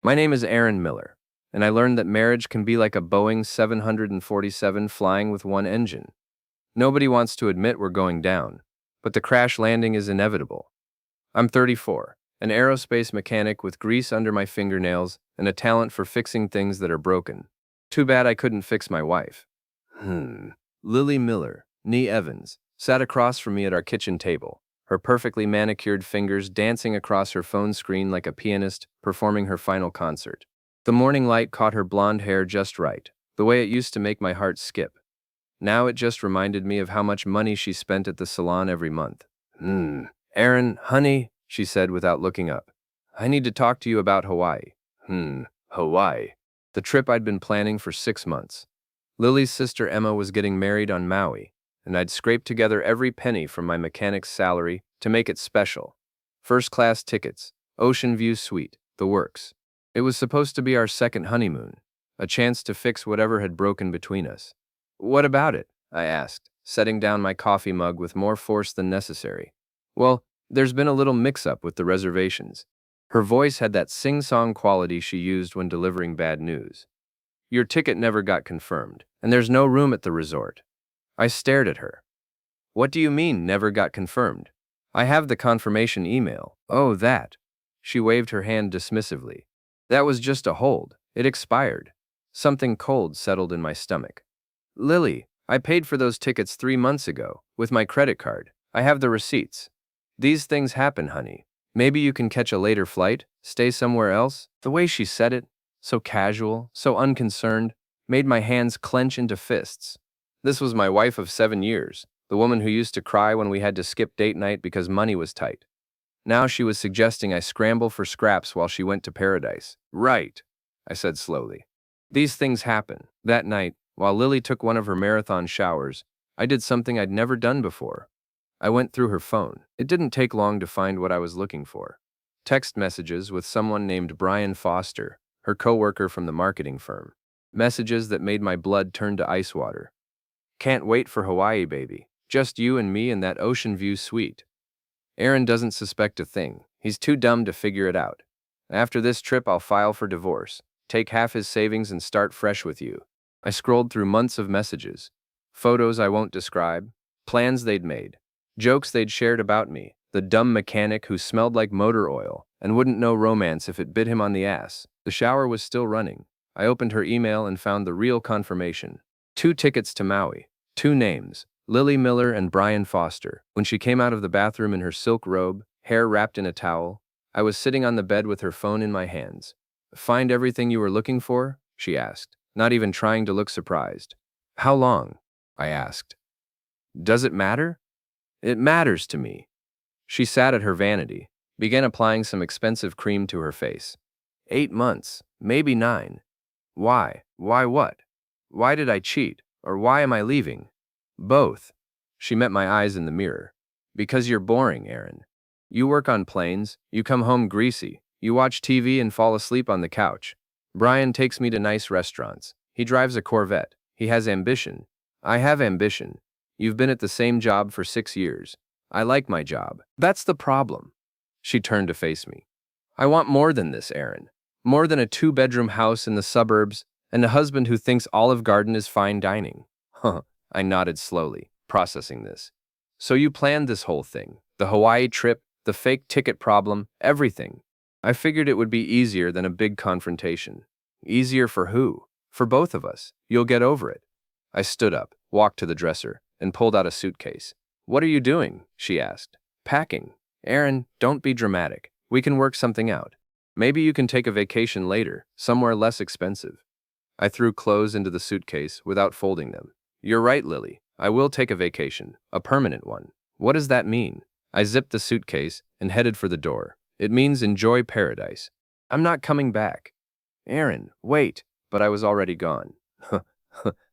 My name is Aaron Miller, and I learned that marriage can be like a Boeing 747 flying with one engine. Nobody wants to admit we're going down, but the crash landing is inevitable. I'm 34, an aerospace mechanic with grease under my fingernails and a talent for fixing things that are broken. Too bad I couldn't fix my wife. Lily Miller, nee Evans, sat across from me at our kitchen table, her perfectly manicured fingers dancing across her phone screen like a pianist performing her final concert. The morning light caught her blonde hair just right, the way it used to make my heart skip. Now it just reminded me of how much money she spent at the salon every month. Aaron, honey, she said without looking up. I need to talk to you about Hawaii. Hawaii. The trip I'd been planning for 6 months. Lily's sister Emma was getting married on Maui, and I'd scraped together every penny from my mechanic's salary to make it special. First-class tickets, ocean view suite, the works. It was supposed to be our second honeymoon, a chance to fix whatever had broken between us. What about it? I asked, setting down my coffee mug with more force than necessary. Well, there's been a little mix-up with the reservations. Her voice had that sing-song quality she used when delivering bad news. Your ticket never got confirmed, and there's no room at the resort. I stared at her. What do you mean, never got confirmed? I have the confirmation email. Oh, that. She waved her hand dismissively. That was just a hold. It expired. Something cold settled in my stomach. Lily, I paid for those tickets 3 months ago, with my credit card. I have the receipts. These things happen, honey. Maybe you can catch a later flight, stay somewhere else. The way she said it, so casual, so unconcerned, made my hands clench into fists. This was my wife of 7 years, the woman who used to cry when we had to skip date night because money was tight. Now she was suggesting I scramble for scraps while she went to paradise. Right, I said slowly. These things happen. That night, while Lily took one of her marathon showers, I did something I'd never done before. I went through her phone. It didn't take long to find what I was looking for. Text messages with someone named Brian Foster, her coworker from the marketing firm. Messages that made my blood turn to ice water. Can't wait for Hawaii, baby. Just you and me in that ocean view suite. Aaron doesn't suspect a thing. He's too dumb to figure it out. After this trip, I'll file for divorce, take half his savings and start fresh with you. I scrolled through months of messages. Photos I won't describe. Plans they'd made. Jokes they'd shared about me. The dumb mechanic who smelled like motor oil and wouldn't know romance if it bit him on the ass. The shower was still running. I opened her email and found the real confirmation. 2 tickets to Maui. 2 names. Lily Miller and Brian Foster. When she came out of the bathroom in her silk robe, hair wrapped in a towel, I was sitting on the bed with her phone in my hands. Find everything you were looking for? She asked, not even trying to look surprised. How long? I asked. Does it matter? It matters to me. She sat at her vanity, began applying some expensive cream to her face. 8 months, maybe 9. Why? Why what? Why did I cheat? Or why am I leaving? Both. She met my eyes in the mirror. Because you're boring, Aaron. You work on planes, you come home greasy, you watch TV and fall asleep on the couch. Brian takes me to nice restaurants. He drives a Corvette. He has ambition. I have ambition. You've been at the same job for 6 years. I like my job. That's the problem. She turned to face me. I want more than this, Aaron. More than a 2-bedroom house in the suburbs and a husband who thinks Olive Garden is fine dining. I nodded slowly, processing this. So you planned this whole thing, the Hawaii trip, the fake ticket problem, everything. I figured it would be easier than a big confrontation. Easier for who? For both of us. You'll get over it. I stood up, walked to the dresser, and pulled out a suitcase. What are you doing? She asked. Packing. Aaron, don't be dramatic. We can work something out. Maybe you can take a vacation later, somewhere less expensive. I threw clothes into the suitcase without folding them. You're right, Lily. I will take a vacation, a permanent one. What does that mean? I zipped the suitcase and headed for the door. It means enjoy paradise. I'm not coming back. Aaron, wait. But I was already gone.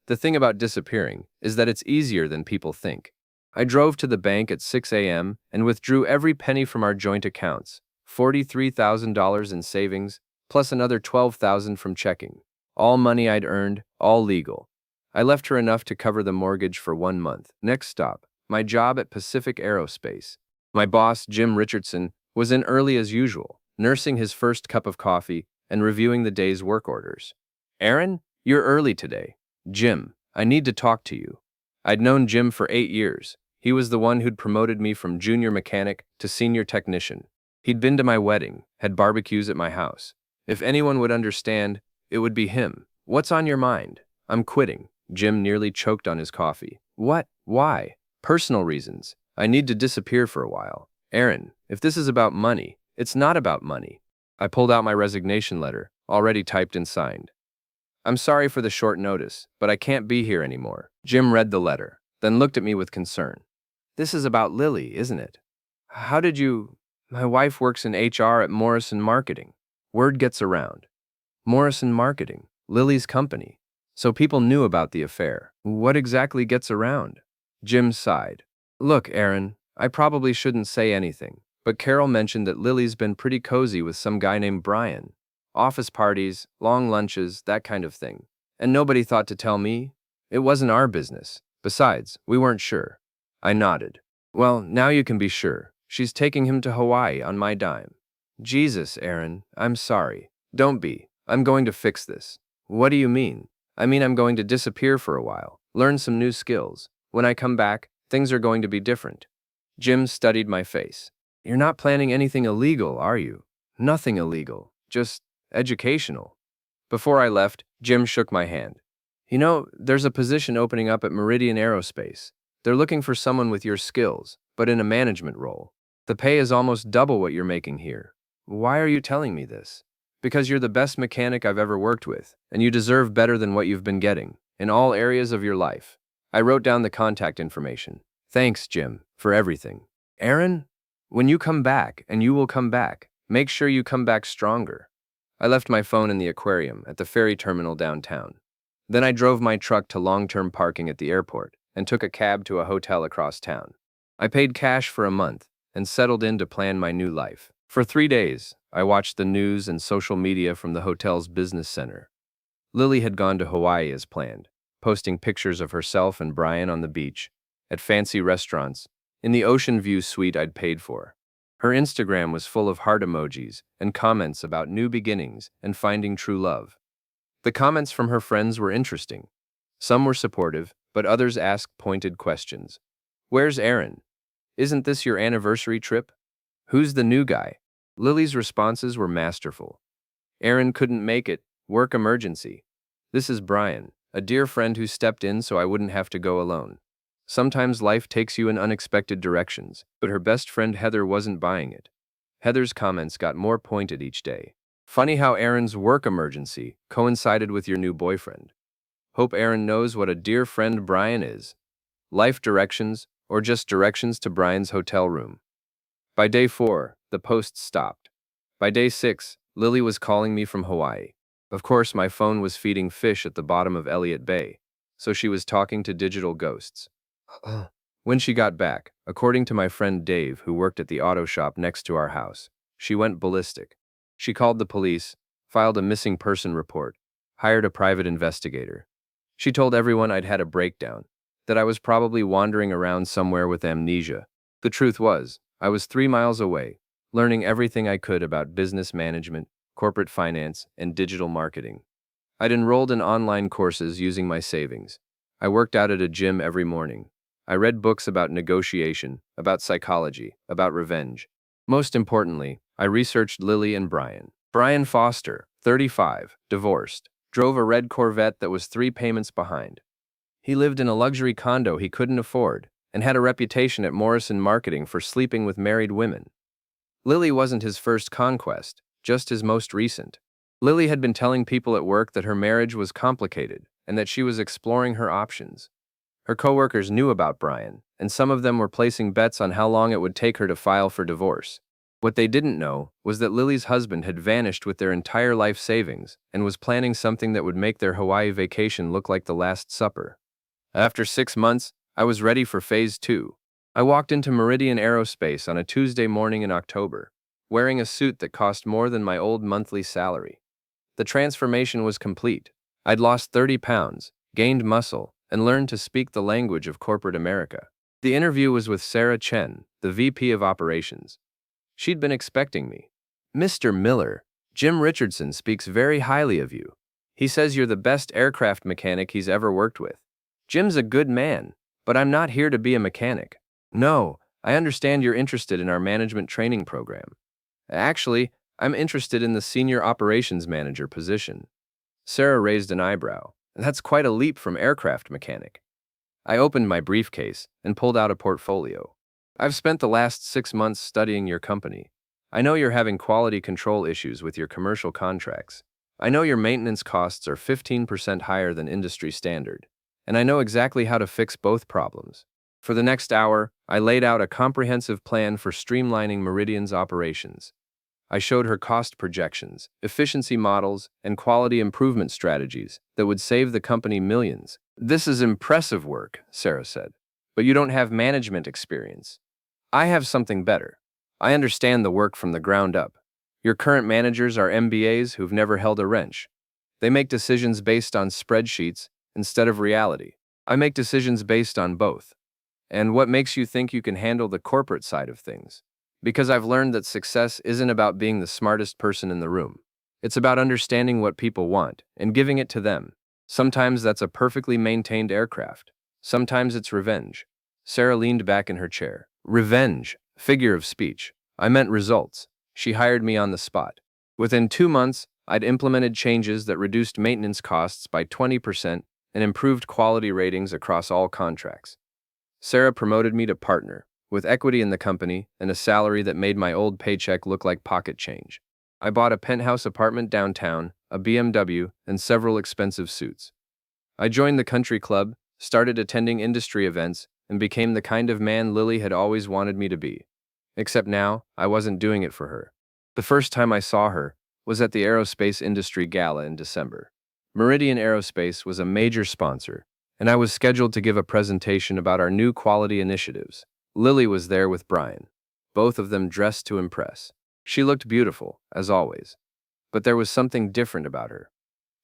The thing about disappearing is that it's easier than people think. I drove to the bank at 6 a.m. and withdrew every penny from our joint accounts, $43,000 in savings, plus another $12,000 from checking. All money I'd earned, all legal. I left her enough to cover the mortgage for 1 month. Next stop, my job at Pacific Aerospace. My boss, Jim Richardson, was in early as usual, nursing his first cup of coffee and reviewing the day's work orders. Aaron, you're early today. Jim, I need to talk to you. I'd known Jim for 8 years. He was the one who'd promoted me from junior mechanic to senior technician. He'd been to my wedding, had barbecues at my house. If anyone would understand, it would be him. What's on your mind? I'm quitting. Jim nearly choked on his coffee. What? Why? Personal reasons. I need to disappear for a while. Aaron, if this is about money, it's not about money. I pulled out my resignation letter, already typed and signed. I'm sorry for the short notice, but I can't be here anymore. Jim read the letter, then looked at me with concern. This is about Lily, isn't it? How did you... My wife works in HR at Morrison Marketing. Word gets around. Morrison Marketing, Lily's company. So people knew about the affair. What exactly gets around? Jim sighed. Look, Aaron, I probably shouldn't say anything, but Carol mentioned that Lily's been pretty cozy with some guy named Brian. Office parties, long lunches, that kind of thing. And nobody thought to tell me. It wasn't our business. Besides, we weren't sure. I nodded. Well, now you can be sure. She's taking him to Hawaii on my dime. Jesus, Aaron, I'm sorry. Don't be. I'm going to fix this. What do you mean? I mean I'm going to disappear for a while, learn some new skills. When I come back, things are going to be different. Jim studied my face. You're not planning anything illegal, are you? Nothing illegal, just educational. Before I left, Jim shook my hand. You know, there's a position opening up at Meridian Aerospace. They're looking for someone with your skills, but in a management role. The pay is almost double what you're making here. Why are you telling me this? Because you're the best mechanic I've ever worked with, and you deserve better than what you've been getting, in all areas of your life. I wrote down the contact information. Thanks, Jim, for everything. Aaron, when you come back, and you will come back, make sure you come back stronger. I left my phone in the aquarium at the ferry terminal downtown. Then I drove my truck to long-term parking at the airport and took a cab to a hotel across town. I paid cash for a month and settled in to plan my new life. For 3 days, I watched the news and social media from the hotel's business center. Lily had gone to Hawaii as planned, posting pictures of herself and Brian on the beach, at fancy restaurants, in the ocean view suite I'd paid for. Her Instagram was full of heart emojis and comments about new beginnings and finding true love. The comments from her friends were interesting. Some were supportive, but others asked pointed questions. Where's Aaron? Isn't this your anniversary trip? Who's the new guy? Lily's responses were masterful. Aaron couldn't make it, work emergency. This is Brian, a dear friend who stepped in so I wouldn't have to go alone. Sometimes life takes you in unexpected directions, but her best friend Heather wasn't buying it. Heather's comments got more pointed each day. Funny how Aaron's work emergency coincided with your new boyfriend. Hope Aaron knows what a dear friend Brian is. Life directions, or just directions to Brian's hotel room. By day 4, the posts stopped. By day 6, Lily was calling me from Hawaii. Of course, my phone was feeding fish at the bottom of Elliott Bay, so she was talking to digital ghosts. When she got back, according to my friend Dave, who worked at the auto shop next to our house, she went ballistic. She called the police, filed a missing person report, hired a private investigator. She told everyone I'd had a breakdown, that I was probably wandering around somewhere with amnesia. The truth was, I was 3 miles away, learning everything I could about business management, corporate finance, and digital marketing. I'd enrolled in online courses using my savings. I worked out at a gym every morning. I read books about negotiation, about psychology, about revenge. Most importantly, I researched Lily and Brian. Brian Foster, 35, divorced, drove a red Corvette that was 3 payments behind. He lived in a luxury condo he couldn't afford and had a reputation at Morrison Marketing for sleeping with married women. Lily wasn't his first conquest, just his most recent. Lily had been telling people at work that her marriage was complicated and that she was exploring her options. Her coworkers knew about Brian, and some of them were placing bets on how long it would take her to file for divorce. What they didn't know was that Lily's husband had vanished with their entire life savings and was planning something that would make their Hawaii vacation look like the Last Supper. After 6 months, I was ready for phase 2. I walked into Meridian Aerospace on a Tuesday morning in October, wearing a suit that cost more than my old monthly salary. The transformation was complete. I'd lost 30 pounds, gained muscle, and learned to speak the language of corporate America. The interview was with Sarah Chen, the VP of Operations. She'd been expecting me. Mr. Miller, Jim Richardson speaks very highly of you. He says you're the best aircraft mechanic he's ever worked with. Jim's a good man, but I'm not here to be a mechanic. No, I understand you're interested in our management training program. Actually, I'm interested in the senior operations manager position. Sarah raised an eyebrow. That's quite a leap from aircraft mechanic. I opened my briefcase and pulled out a portfolio. I've spent the last 6 months studying your company. I know you're having quality control issues with your commercial contracts. I know your maintenance costs are 15% higher than industry standard. And I know exactly how to fix both problems. For the next hour, I laid out a comprehensive plan for streamlining Meridian's operations. I showed her cost projections, efficiency models, and quality improvement strategies that would save the company millions. This is impressive work, Sarah said. But you don't have management experience. I have something better. I understand the work from the ground up. Your current managers are MBAs who've never held a wrench. They make decisions based on spreadsheets instead of reality. I make decisions based on both. And what makes you think you can handle the corporate side of things? Because I've learned that success isn't about being the smartest person in the room. It's about understanding what people want and giving it to them. Sometimes that's a perfectly maintained aircraft. Sometimes it's revenge. Sarah leaned back in her chair. Revenge. Figure of speech. I meant results. She hired me on the spot. Within 2 months, I'd implemented changes that reduced maintenance costs by 20% and improved quality ratings across all contracts. Sarah promoted me to partner, with equity in the company and a salary that made my old paycheck look like pocket change. I bought a penthouse apartment downtown, a BMW, and several expensive suits. I joined the country club, started attending industry events, and became the kind of man Lily had always wanted me to be. Except now, I wasn't doing it for her. The first time I saw her was at the Aerospace Industry Gala in December. Meridian Aerospace was a major sponsor, and I was scheduled to give a presentation about our new quality initiatives. Lily was there with Brian, both of them dressed to impress. She looked beautiful, as always, but there was something different about her.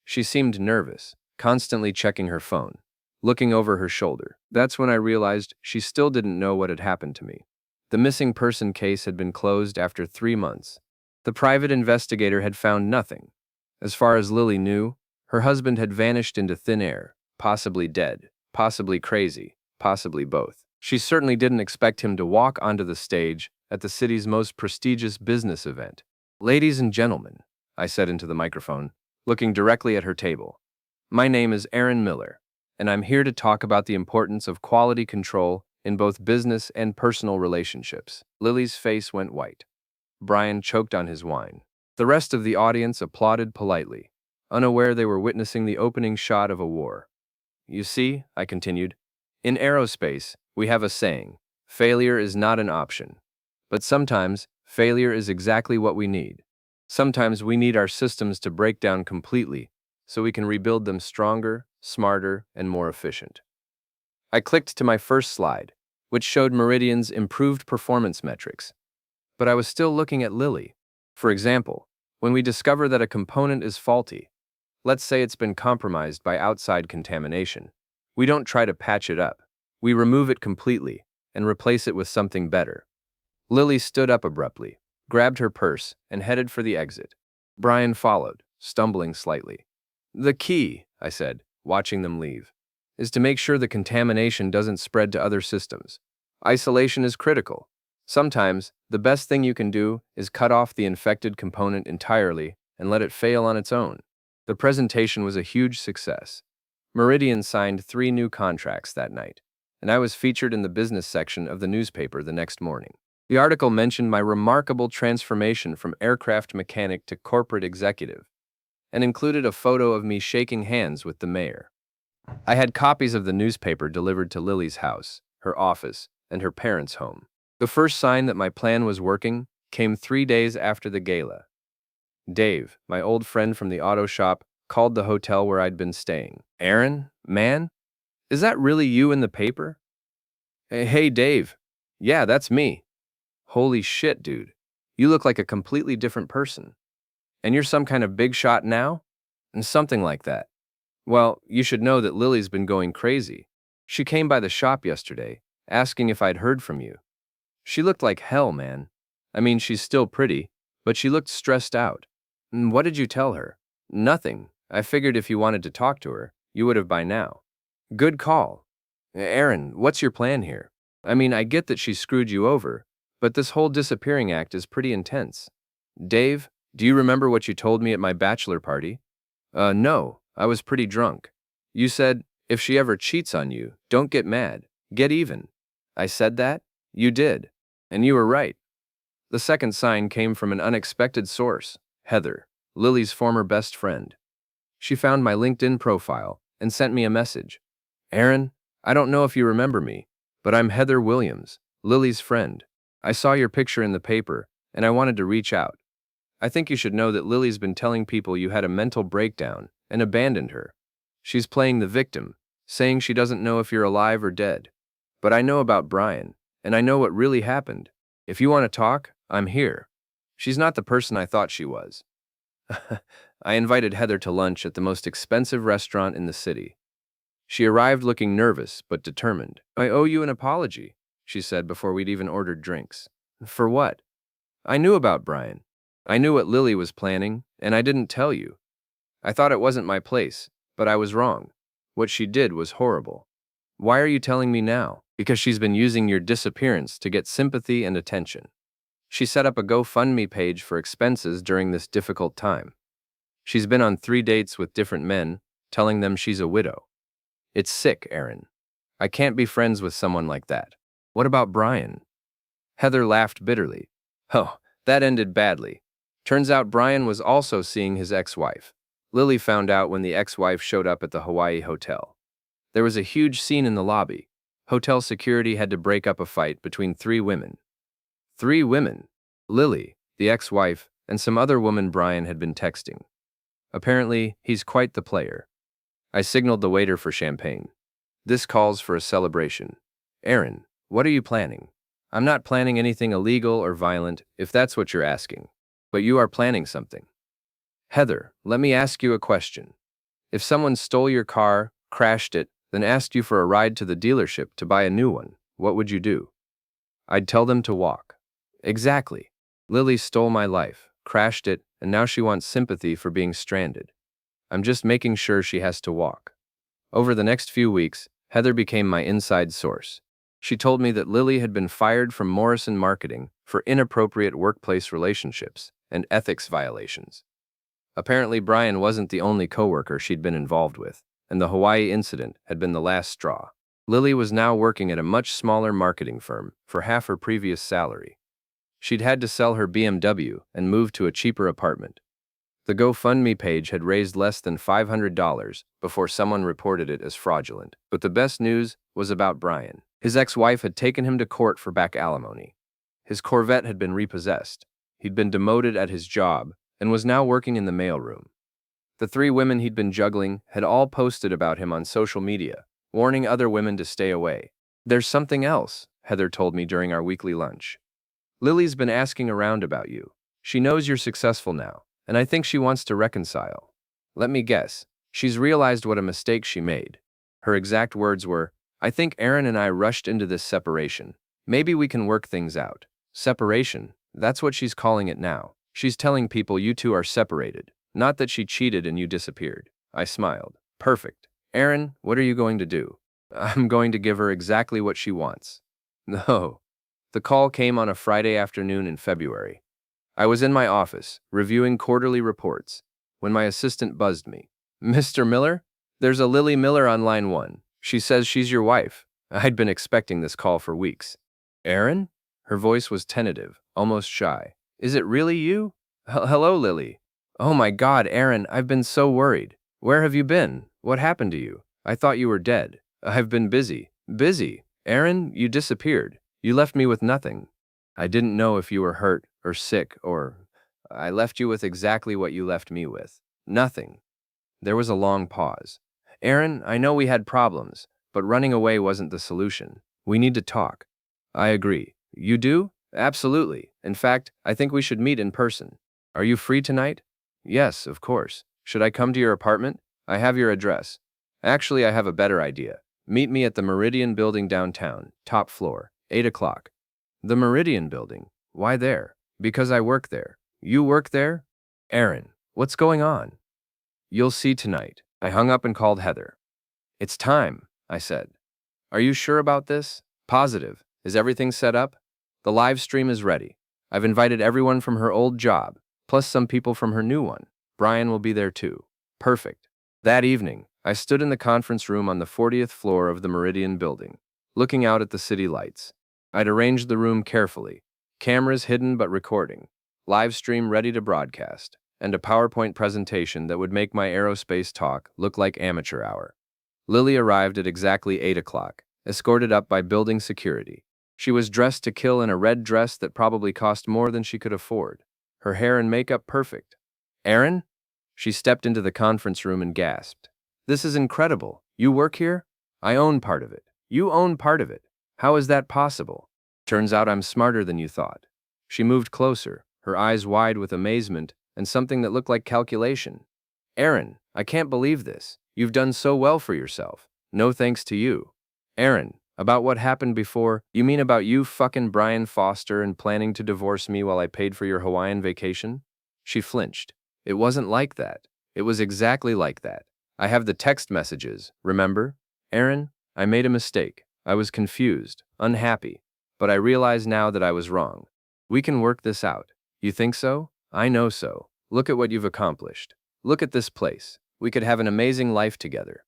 She seemed nervous, constantly checking her phone, looking over her shoulder. That's when I realized she still didn't know what had happened to me. The missing person case had been closed after 3 months. The private investigator had found nothing. As far as Lily knew, her husband had vanished into thin air, possibly dead, possibly crazy, possibly both. She certainly didn't expect him to walk onto the stage at the city's most prestigious business event. Ladies and gentlemen, I said into the microphone, looking directly at her table. My name is Aaron Miller, and I'm here to talk about the importance of quality control in both business and personal relationships. Lily's face went white. Brian choked on his wine. The rest of the audience applauded politely, unaware they were witnessing the opening shot of a war. You see, I continued, in aerospace, we have a saying, failure is not an option. But sometimes, failure is exactly what we need. Sometimes we need our systems to break down completely so we can rebuild them stronger, smarter, and more efficient. I clicked to my first slide, which showed Meridian's improved performance metrics. But I was still looking at Lily. For example, when we discover that a component is faulty, let's say it's been compromised by outside contamination, we don't try to patch it up. We remove it completely and replace it with something better. Lily stood up abruptly, grabbed her purse, and headed for the exit. Brian followed, stumbling slightly. The key, I said, watching them leave, is to make sure the contamination doesn't spread to other systems. Isolation is critical. Sometimes, the best thing you can do is cut off the infected component entirely and let it fail on its own. The presentation was a huge success. Meridian signed 3 new contracts that night, and I was featured in the business section of the newspaper the next morning. The article mentioned my remarkable transformation from aircraft mechanic to corporate executive, and included a photo of me shaking hands with the mayor. I had copies of the newspaper delivered to Lily's house, her office, and her parents' home. The first sign that my plan was working came 3 days after the gala. Dave, my old friend from the auto shop, called the hotel where I'd been staying. Aaron, man, is that really you in the paper? Hey, Dave. Yeah, that's me. Holy shit, dude. You look like a completely different person. And you're some kind of big shot now? And something like that. Well, you should know that Lily's been going crazy. She came by the shop yesterday, asking if I'd heard from you. She looked like hell, man. I mean, she's still pretty, but she looked stressed out. What did you tell her?" "Nothing. I figured if you wanted to talk to her, you would have by now." "Good call. Aaron, what's your plan here? I mean, I get that she screwed you over, but this whole disappearing act is pretty intense." "Dave, do you remember what you told me at my bachelor party?" No, I was pretty drunk. You said, if she ever cheats on you, don't get mad, get even." I said that? You did. And you were right. The second sign came from an unexpected source, Heather, Lily's former best friend. She found my LinkedIn profile and sent me a message. "Aaron, I don't know if you remember me, but I'm Heather Williams, Lily's friend. I saw your picture in the paper, and I wanted to reach out. I think you should know that Lily's been telling people you had a mental breakdown and abandoned her. She's playing the victim, saying she doesn't know if you're alive or dead. But I know about Brian, and I know what really happened. If you want to talk, I'm here." She's not the person I thought she was. I invited Heather to lunch at the most expensive restaurant in the city. She arrived looking nervous but determined. "I owe you an apology," she said before we'd even ordered drinks. "For what?" "I knew about Brian. I knew what Lily was planning, and I didn't tell you. I thought it wasn't my place, but I was wrong. What she did was horrible." "Why are you telling me now?" "Because she's been using your disappearance to get sympathy and attention. She set up a GoFundMe page for expenses during this difficult time. She's been on 3 dates with different men, telling them she's a widow. It's sick, Aaron. I can't be friends with someone like that." "What about Brian?" Heather laughed bitterly. "Oh, that ended badly. Turns out Brian was also seeing his ex-wife. Lily found out when the ex-wife showed up at the Hawaii hotel. There was a huge scene in the lobby. Hotel security had to break up a fight between 3 women. 3 women? Lily, the ex-wife, and some other woman Brian had been texting. Apparently, he's quite the player. I signaled the waiter for champagne. This calls for a celebration. Aaron, what are you planning? I'm not planning anything illegal or violent, if that's what you're asking. But you are planning something. Heather, let me ask you a question. If someone stole your car, crashed it, then asked you for a ride to the dealership to buy a new one, what would you do?" "I'd tell them to walk." "Exactly. Lily stole my life, crashed it, and now she wants sympathy for being stranded. I'm just making sure she has to walk." Over the next few weeks, Heather became my inside source. She told me that Lily had been fired from Morrison Marketing for inappropriate workplace relationships and ethics violations. Apparently, Brian wasn't the only coworker she'd been involved with, and the Hawaii incident had been the last straw. Lily was now working at a much smaller marketing firm for half her previous salary. She'd had to sell her BMW and move to a cheaper apartment. The GoFundMe page had raised less than $500 before someone reported it as fraudulent. But the best news was about Brian. His ex-wife had taken him to court for back alimony. His Corvette had been repossessed. He'd been demoted at his job and was now working in the mailroom. The 3 women he'd been juggling had all posted about him on social media, warning other women to stay away. "There's something else," Heather told me during our weekly lunch. "Lily's been asking around about you. She knows you're successful now, and I think she wants to reconcile. Let me guess, she's realized what a mistake she made." Her exact words were, "I think Aaron and I rushed into this separation. Maybe we can work things out." Separation, that's what she's calling it now. She's telling people you two are separated, not that she cheated and you disappeared. I smiled. "Perfect. Aaron, what are you going to do?" "I'm going to give her exactly what she wants." No. The call came on a Friday afternoon in February. I was in my office, reviewing quarterly reports, when my assistant buzzed me. "Mr. Miller? There's a Lily Miller on line 1. She says she's your wife." I'd been expecting this call for weeks. "Aaron?" Her voice was tentative, almost shy. "Is it really you?" Hello, Lily." "Oh my God, Aaron, I've been so worried. Where have you been? What happened to you? I thought you were dead." "I've been busy." "Busy? Aaron, you disappeared. You left me with nothing." "I didn't know if you were hurt or sick or... I left you with exactly what you left me with. Nothing." There was a long pause. "Aaron, I know we had problems, but running away wasn't the solution. We need to talk." "I agree." "You do?" "Absolutely. In fact, I think we should meet in person." "Are you free tonight?" "Yes, of course. Should I come to your apartment? I have your address." "Actually, I have a better idea. Meet me at the Meridian Building downtown, top floor, 8 o'clock. "The Meridian Building? Why there?" "Because I work there." "You work there?" "Aaron, What's going on? You'll see tonight. I hung up and called Heather. It's time, I said. Are you sure about this? Positive. Is everything set up? The live stream is ready. I've invited everyone from her old job, plus some people from her new one. Brian will be there too. Perfect. That evening, I stood in the conference room on the 40th floor of the Meridian building, looking out at the city lights. I'd arranged the room carefully. Cameras hidden but recording. Live stream ready to broadcast. And a PowerPoint presentation that would make my aerospace talk look like amateur hour. Lily arrived at exactly 8 o'clock, escorted up by building security. She was dressed to kill in a red dress that probably cost more than she could afford. Her hair and makeup perfect. Aaron? She stepped into the conference room and gasped. This is incredible. You work here? I own part of it. You own part of it. How is that possible? Turns out I'm smarter than you thought. She moved closer, her eyes wide with amazement and something that looked like calculation. Aaron, I can't believe this. You've done so well for yourself. No thanks to you. Aaron, about what happened before, you mean about you fucking Brian Foster and planning to divorce me while I paid for your Hawaiian vacation? She flinched. It wasn't like that. It was exactly like that. I have the text messages, remember? Aaron, I made a mistake. I was confused, unhappy, but I realize now that I was wrong. We can work this out. You think so? I know so. Look at what you've accomplished. Look at this place. We could have an amazing life together.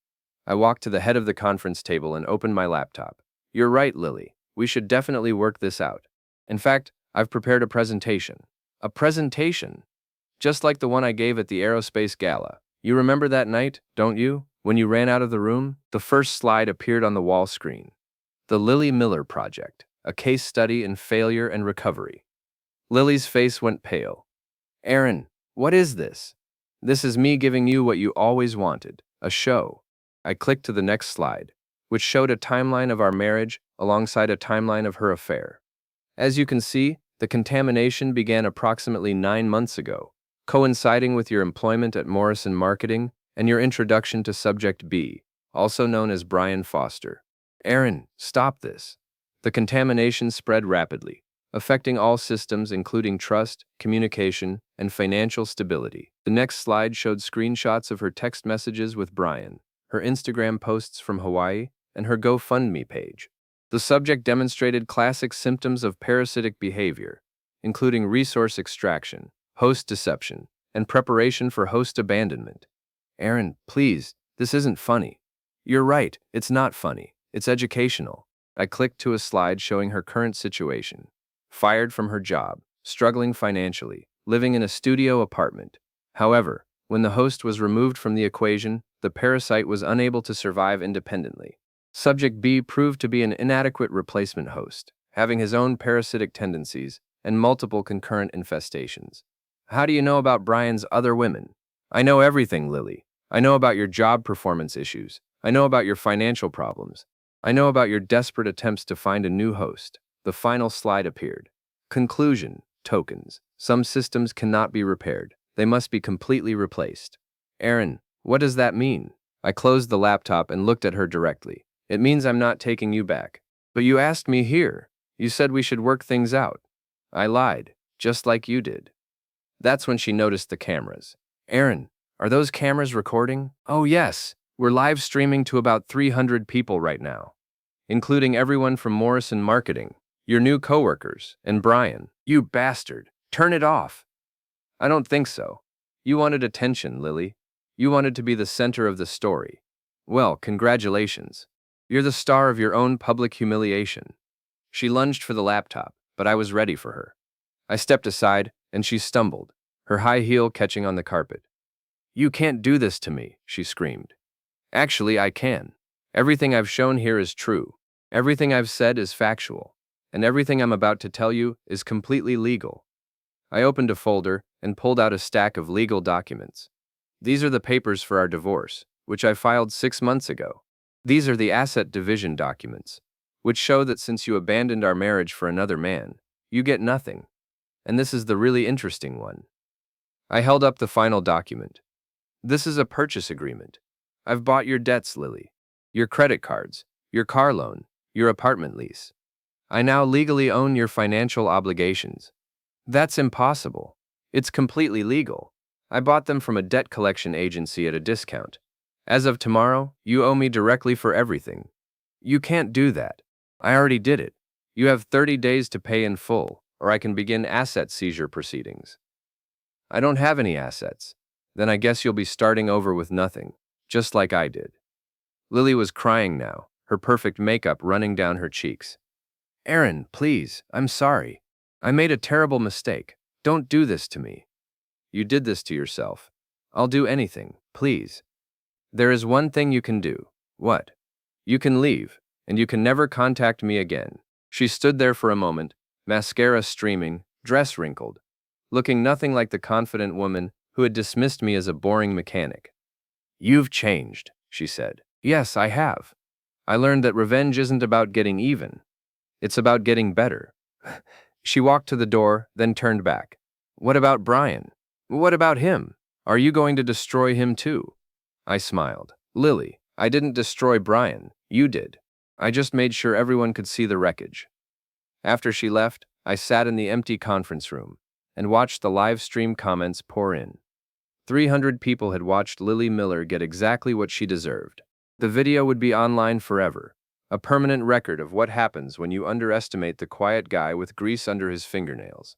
I walked to the head of the conference table and opened my laptop. You're right, Lily. We should definitely work this out. In fact, I've prepared a presentation. A presentation? Just like the one I gave at the aerospace gala. You remember that night, don't you? When you ran out of the room, the first slide appeared on the wall screen. The Lily Miller Project, a case study in failure and recovery. Lily's face went pale. Aaron, what is this? This is me giving you what you always wanted, a show. I clicked to the next slide, which showed a timeline of our marriage alongside a timeline of her affair. As you can see, the contamination began approximately 9 months ago, coinciding with your employment at Morrison Marketing and your introduction to Subject B, also known as Brian Foster. Aaron, stop this. The contamination spread rapidly, affecting all systems including trust, communication, and financial stability. The next slide showed screenshots of her text messages with Brian, her Instagram posts from Hawaii, and her GoFundMe page. The subject demonstrated classic symptoms of parasitic behavior, including resource extraction, host deception, and preparation for host abandonment. Aaron, please, this isn't funny. You're right, it's not funny. It's educational. I clicked to a slide showing her current situation. Fired from her job, struggling financially, living in a studio apartment. However, when the host was removed from the equation, the parasite was unable to survive independently. Subject B proved to be an inadequate replacement host, having his own parasitic tendencies and multiple concurrent infestations. How do you know about Brian's other women? I know everything, Lily. I know about your job performance issues. I know about your financial problems. I know about your desperate attempts to find a new host. The final slide appeared. Conclusion, tokens. Some systems cannot be repaired. They must be completely replaced. Aaron, what does that mean? I closed the laptop and looked at her directly. It means I'm not taking you back. But you asked me here. You said we should work things out. I lied, just like you did. That's when she noticed the cameras. Aaron, are those cameras recording? Oh yes, we're live streaming to about 300 people right now, including everyone from Morrison Marketing, your new coworkers, and Brian. You bastard, turn it off. I don't think so. You wanted attention, Lily. You wanted to be the center of the story. Well, congratulations. You're the star of your own public humiliation. She lunged for the laptop, but I was ready for her. I stepped aside, and she stumbled, her high heel catching on the carpet. You can't do this to me, she screamed. Actually, I can. Everything I've shown here is true. Everything I've said is factual. And everything I'm about to tell you is completely legal. I opened a folder and pulled out a stack of legal documents. These are the papers for our divorce, which I filed 6 months ago. These are the asset division documents, which show that since you abandoned our marriage for another man, you get nothing. And this is the really interesting one. I held up the final document. This is a purchase agreement. I've bought your debts, Lily. Your credit cards, your car loan, your apartment lease. I now legally own your financial obligations. That's impossible. It's completely legal. I bought them from a debt collection agency at a discount. As of tomorrow, you owe me directly for everything. You can't do that. I already did it. You have 30 days to pay in full, or I can begin asset seizure proceedings. I don't have any assets. Then I guess you'll be starting over with nothing, just like I did. Lily was crying now, her perfect makeup running down her cheeks. Aaron, please, I'm sorry. I made a terrible mistake. Don't do this to me. You did this to yourself. I'll do anything, please. There is one thing you can do. What? You can leave, and you can never contact me again. She stood there for a moment, mascara streaming, dress wrinkled, looking nothing like the confident woman who had dismissed me as a boring mechanic. You've changed, she said. Yes, I have. I learned that revenge isn't about getting even. It's about getting better. She walked to the door, then turned back. What about Brian? What about him? Are you going to destroy him too? I smiled. Lily, I didn't destroy Brian. You did. I just made sure everyone could see the wreckage. After she left, I sat in the empty conference room and watched the live stream comments pour in. 300 people had watched Lily Miller get exactly what she deserved. The video would be online forever, a permanent record of what happens when you underestimate the quiet guy with grease under his fingernails.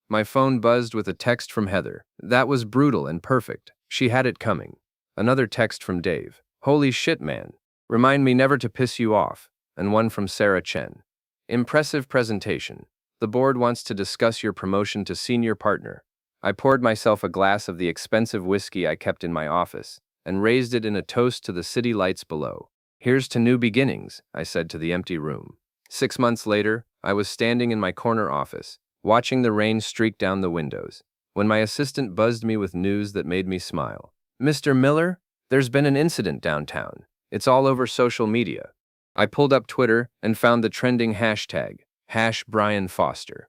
My phone buzzed with a text from Heather. That was brutal and perfect. She had it coming. Another text from Dave. Holy shit, man. Remind me never to piss you off. And one from Sarah Chen. Impressive presentation. The board wants to discuss your promotion to senior partner. I poured myself a glass of the expensive whiskey I kept in my office and raised it in a toast to the city lights below. Here's to new beginnings, I said to the empty room. 6 months later, I was standing in my corner office, watching the rain streak down the windows, when my assistant buzzed me with news that made me smile. Mr. Miller, there's been an incident downtown. It's all over social media. I pulled up Twitter and found the trending hashtag, #BrianFoster.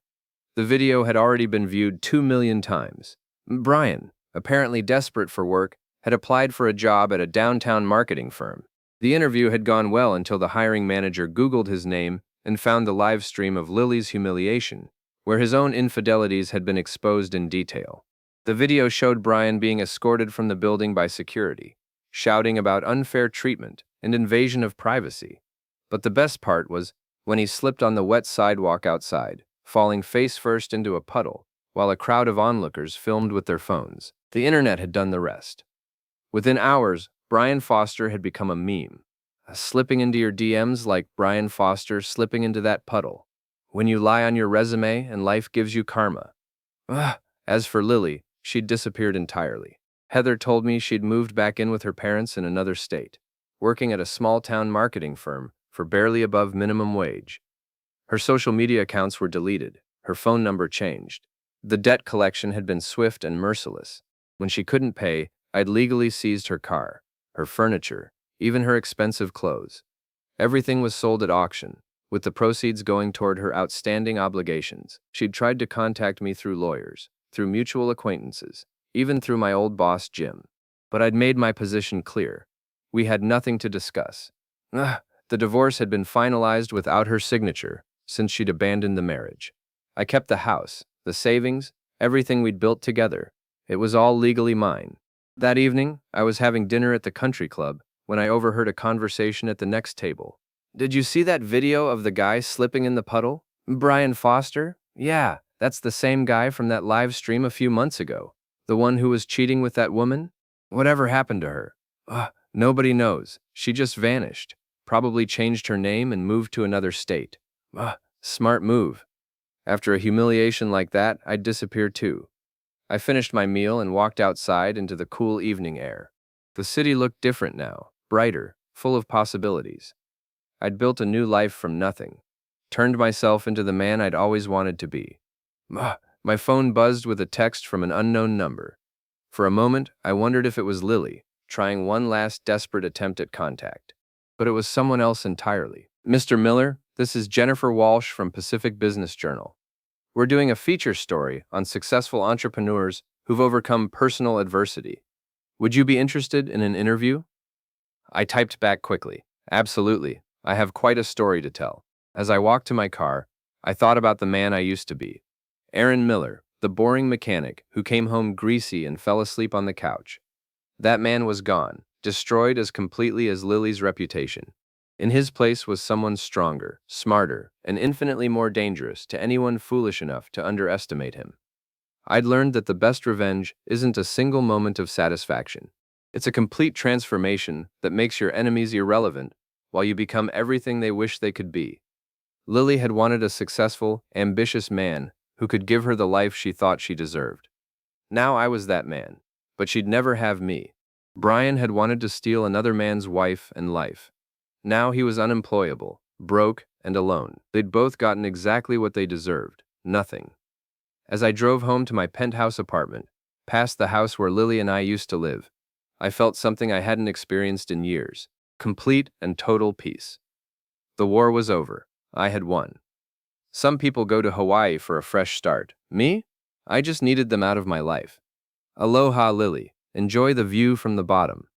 The video had already been viewed 2 million times. Brian, apparently desperate for work, had applied for a job at a downtown marketing firm. The interview had gone well until the hiring manager Googled his name and found the live stream of Lily's humiliation, where his own infidelities had been exposed in detail. The video showed Brian being escorted from the building by security, shouting about unfair treatment and invasion of privacy. But the best part was when he slipped on the wet sidewalk outside, falling face first into a puddle, while a crowd of onlookers filmed with their phones. The internet had done the rest. Within hours, Brian Foster had become a meme. Slipping into your DMs like Brian Foster slipping into that puddle. When you lie on your resume and life gives you karma. As for Lily, she'd disappeared entirely. Heather told me she'd moved back in with her parents in another state, working at a small-town marketing firm for barely above minimum wage. Her social media accounts were deleted, her phone number changed. The debt collection had been swift and merciless. When she couldn't pay, I'd legally seized her car, her furniture, even her expensive clothes. Everything was sold at auction, with the proceeds going toward her outstanding obligations. She'd tried to contact me through lawyers, through mutual acquaintances, even through my old boss, Jim. But I'd made my position clear. We had nothing to discuss. The divorce had been finalized without her signature, since she'd abandoned the marriage. I kept the house, the savings, everything we'd built together. It was all legally mine. That evening, I was having dinner at the country club when I overheard a conversation at the next table. Did you see that video of the guy slipping in the puddle? Brian Foster? Yeah, that's the same guy from that live stream a few months ago. The one who was cheating with that woman? Whatever happened to her? Nobody knows. She just vanished. Probably changed her name and moved to another state. Smart move. After a humiliation like that, I'd disappear too. I finished my meal and walked outside into the cool evening air. The city looked different now, brighter, full of possibilities. I'd built a new life from nothing, turned myself into the man I'd always wanted to be. My phone buzzed with a text from an unknown number. For a moment, I wondered if it was Lily, trying one last desperate attempt at contact. But it was someone else entirely. Mr. Miller, this is Jennifer Walsh from Pacific Business Journal. We're doing a feature story on successful entrepreneurs who've overcome personal adversity. Would you be interested in an interview? I typed back quickly. Absolutely. I have quite a story to tell. As I walked to my car, I thought about the man I used to be. Aaron Miller, The boring mechanic who came home greasy and fell asleep on the couch. That man was gone, destroyed as completely as Lily's reputation. In his place was someone stronger, smarter, and infinitely more dangerous to anyone foolish enough to underestimate him. I'd learned that the best revenge isn't a single moment of satisfaction. It's a complete transformation that makes your enemies irrelevant while you become everything they wish they could be. Lily had wanted a successful, ambitious man who could give her the life she thought she deserved. Now I was that man, but she'd never have me. Brian had wanted to steal another man's wife and life. Now he was unemployable, broke, and alone. They'd both gotten exactly what they deserved, nothing. As I drove home to my penthouse apartment, past the house where Lily and I used to live, I felt something I hadn't experienced in years, complete and total peace. The war was over. I had won. Some people go to Hawaii for a fresh start. Me? I just needed them out of my life. Aloha, Lily. Enjoy the view from the bottom.